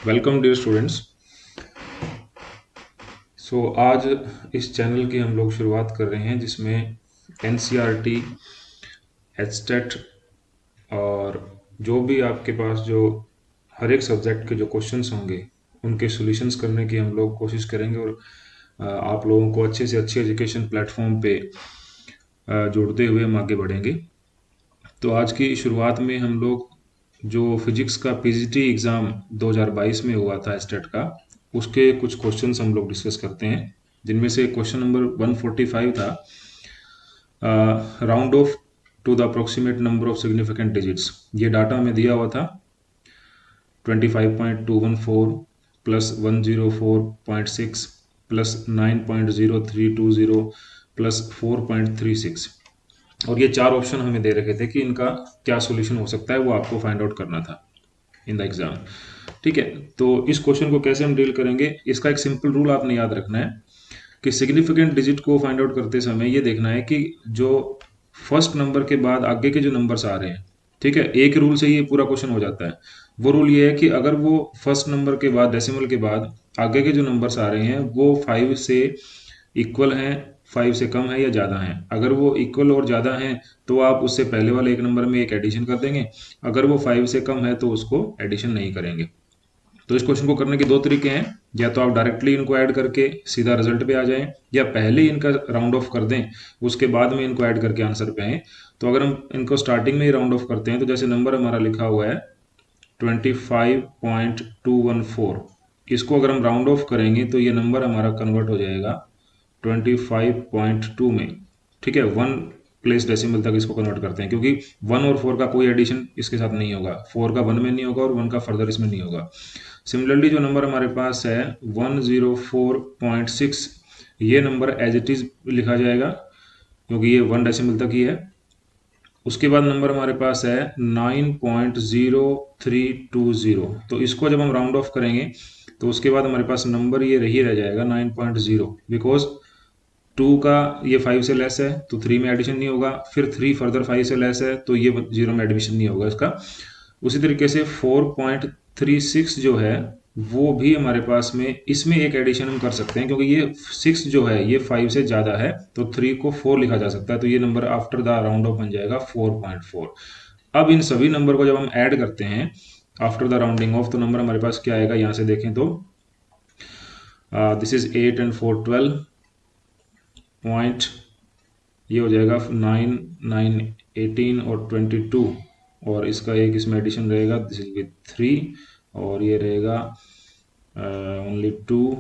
Welcome dear students. आज इस channel की हम लोग शुरुआत कर रहे हैं जिसमें एनसीईआरटी, एचटेट और जो भी आपके पास जो हर एक सब्जेक्ट के जो क्वेश्चंस होंगे उनके सॉल्यूशंस करने की हम लोग कोशिश करेंगे और आप लोगों को अच्छे से अच्छे एजुकेशन प्लेटफॉर्म पे जोड़ते हुए हम आगे बढ़ेंगे। तो आज की शुरुआत में हम लोग जो फिजिक्स का पीजीटी एग्ज़ाम 2022 में हुआ था स्टेट का, उसके कुछ क्वेश्चंस हम लोग डिस्कस करते हैं, जिनमें से क्वेश्चन नंबर 145 था, round off to the approximate number of significant digits. ये डाटा में दिया हुआ था 25.214 प्लस 104.6 प्लस 9.0320 प्लस 4.36, और ये चार ऑप्शन हमें दे रखे थे कि इनका क्या सॉल्यूशन हो सकता है, वो आपको फाइंड आउट करना था इन द एग्जाम। ठीक है, तो इस क्वेश्चन को कैसे हम डील करेंगे, इसका एक सिंपल रूल आपने याद रखना है कि सिग्निफिकेंट डिजिट को फाइंड आउट करते समय ये देखना है कि जो फर्स्ट नंबर के बाद आगे के जो नंबर्स आ रहे हैं, ठीक है, एक रूल से ही ये पूरा क्वेश्चन हो जाता है। वो रूल ये है कि अगर वो फर्स्ट नंबर के बाद डेसिमल के बाद आगे के जो नंबर्स आ रहे हैं वो 5 से इक्वल हैं, 5 से कम है या ज़्यादा है। अगर वो इक्वल और ज़्यादा है तो आप उससे पहले वाले एक नंबर में एक एडिशन कर देंगे, अगर वो 5 से कम है तो उसको एडिशन नहीं करेंगे। तो इस क्वेश्चन को करने के दो तरीके हैं, या तो आप डायरेक्टली इनको ऐड करके सीधा रिजल्ट पे आ जाएं, या पहले ही इनका राउंड ऑफ कर दें उसके बाद में इनको ऐड करके आंसर पे आएँ। तो अगर हम इनको स्टार्टिंग में ही राउंड ऑफ करते हैं तो जैसे नंबर हमारा लिखा हुआ है 25.214, इसको अगर हम राउंड ऑफ करेंगे तो ये नंबर हमारा कन्वर्ट हो जाएगा 25.2 में। ठीक है, 1 प्लेस डेसिमल तक इसको कन्वर्ट करते हैं, क्योंकि 1 और 4 का कोई एडिशन इसके साथ नहीं होगा, 4 का 1 में नहीं होगा और 1 का फर्दर इसमें नहीं होगा। सिमिलरली जो नंबर हमारे पास है 104.6, ये नंबर एज इट इज लिखा जाएगा क्योंकि ये 1 डेसिमल तक ही है। उसके बाद नंबर हमारे पास है 9.0320, तो इसको जब हम राउंड ऑफ करेंगे तो उसके बाद हमारे पास नंबर ये रही रह जाएगा 9.0, बिकॉज 2 का ये 5 से लेस है तो 3 में एडिशन नहीं होगा, फिर 3 फर्दर 5 से लेस है तो ये 0 में एडिशन नहीं होगा इसका। उसी तरीके से 4.36 जो है वो भी हमारे पास में, इसमें एक एडिशन हम कर सकते हैं क्योंकि ये 6 जो है ये 5 से ज़्यादा है तो 3 को 4 लिखा जा सकता है, तो ये number after the round of बन जाएगा 4.4। अब इन सभी नंबर को जब हम ऐड करते हैं आफ्टर द राउंडिंग ऑफ तो नंबर हमारे पास क्या आएगा, यहाँ से देखें तो दिस इज 8 and 4 12 पॉइंट, ये हो जाएगा 9 9 18 और 22, और इसका एक इसमें एडिशन रहेगा, दिस इज विथ 3, और ये रहेगा ओनली 2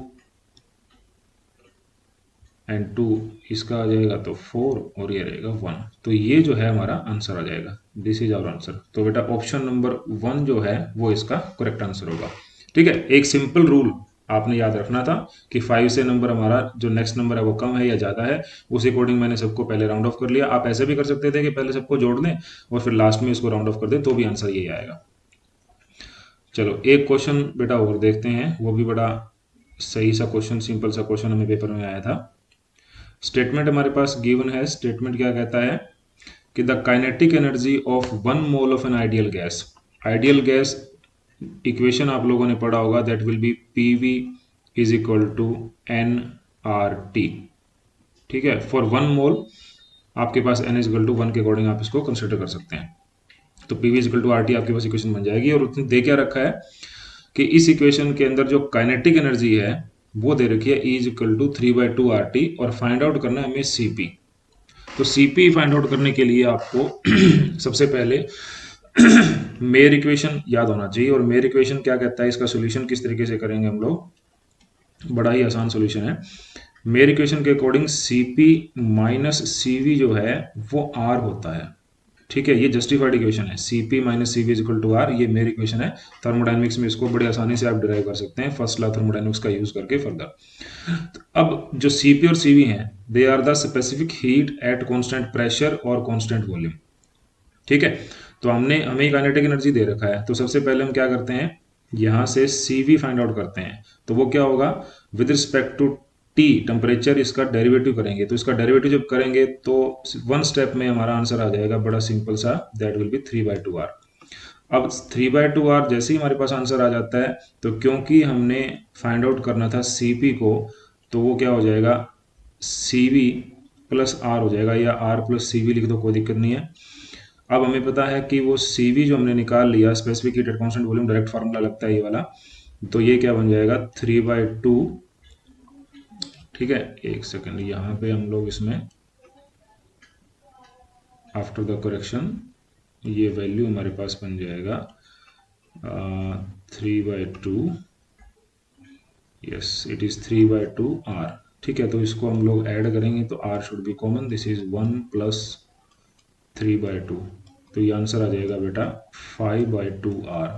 एंड 2, इसका आ जाएगा तो 4 और ये रहेगा 1। तो ये जो है हमारा आंसर आ जाएगा, दिस इज आवर आंसर। तो बेटा ऑप्शन नंबर 1 जो है वो इसका करेक्ट आंसर होगा। ठीक है, एक सिंपल रूल आपने याद रखना था कि 5 से नंबर हमारा जो नेक्स्ट नंबर है वो कम है या ज़्यादा है, उस अकॉर्डिंग मैंने सबको पहले राउंड ऑफ कर लिया। आप ऐसे भी कर सकते थे कि पहले सबको जोड़ दें और फिर लास्ट में इसको राउंड ऑफ कर दें, तो भी आंसर यही आएगा। चलो एक क्वेश्चन बेटा और देखते हैं, वो भी बड़ा सही सा क्वेश्चन, सिंपल सा क्वेश्चन हमें पेपर में आया था। स्टेटमेंट हमारे पास गिवन है, स्टेटमेंट क्या कहता है कि the kinetic energy of 1 mole of an ideal gas, ideal gas equation आप लोगों ने पढ़ा होगा, that will be PV is equal to nRT। ठीक है, फॉर 1 मोल आपके पास n इज इक्वल टू 1 के अकॉर्डिंग आप इसको कंसिडर कर सकते हैं, तो PV is equal to RT आपके पास इक्वेशन बन जाएगी। और उसने दे क्या रखा है कि इस इक्वेशन के अंदर जो काइनेटिक एनर्जी है वो दे रखी है E is equal to 3/2 RT, और फाइंड आउट करना है हमें CP। तो CP फाइंड आउट करने के लिए आपको सबसे पहले मेयर इक्वेशन याद होना चाहिए, और मेयर इक्वेशन क्या कहता है, इसका सॉल्यूशन किस तरीके से करेंगे हम लोग, बड़ा ही आसान सॉल्यूशन है। मेयर इक्वेशन के अकॉर्डिंग CP माइनस CV जो है वो R होता है। ठीक है, ये जस्टिफाइड इक्वेशन है, CP minus CV is equal to R, ये मेरी इक्वेशन है। थर्मोडाइनमिक्स में इसको बड़ी आसानी से आप डिराइव कर सकते हैं फर्स्ट लॉ थर्मोडाइनमिक्स का यूज करके फर्दर। अब जो CP और CV हैं, they are the specific heat at constant pressure और कांस्टेंट वॉल्यूम। ठीक है, तो हमें काइनेटिक एनर्जी दे रखा है, तो सबसे पहले हम क्या करते हैं, यहाँ से CV फाइंड आउट करते हैं। तो वो क्या होगा, with respect to T temperature इसका डेरिवेटिव करेंगे, तो इसका डेरिवेटिव जब करेंगे तो 1 स्टेप में हमारा आंसर आ जाएगा, बड़ा सिंपल सा, दैट विल बी 3/2 R। अब 3/2r जैसे ही हमारे पास आंसर आ जाता है, तो क्योंकि हमने फाइंड आउट करना था CP को, तो वो क्या हो जाएगा, CV प्लस R हो जाएगा, या R प्लस CV लिख दो, कोई दिक्कत नहीं है। अब हमें पता है कि वो CV जो हमने निकाल लिया, specific heat at constant volume, direct formula लगता है ये वाला, तो ये क्या बन जाएगा 3/2। ठीक है, एक सेकंड, यहाँ पे हम लोग इसमें आफ्टर द करेक्शन ये वैल्यू हमारे पास बन जाएगा 3/2, यस इट इज 3/2r। ठीक है, तो इसको हम लोग ऐड करेंगे तो r should be common, this is 1 plus 3/2, तो ये आंसर आ जाएगा बेटा 5/2r।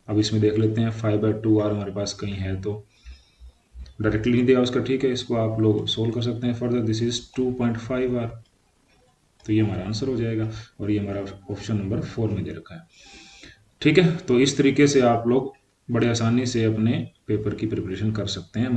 अब इसमें देख लेते हैं 5/2r हमारे पास कहीं है तो, डायरेक्टली नहीं दिया उसका, ठीक है, इसको आप लोग सोल्व कर सकते हैं फर्दर, दिस इज 2.5r, तो ये हमारा आंसर हो जाएगा, और ये हमारा ऑप्शन नंबर 4 में दे रखा है। ठीक है, तो इस तरीके से आप लोग बड़े आसानी से अपने पेपर की प्रिपरेशन कर सकते हैं।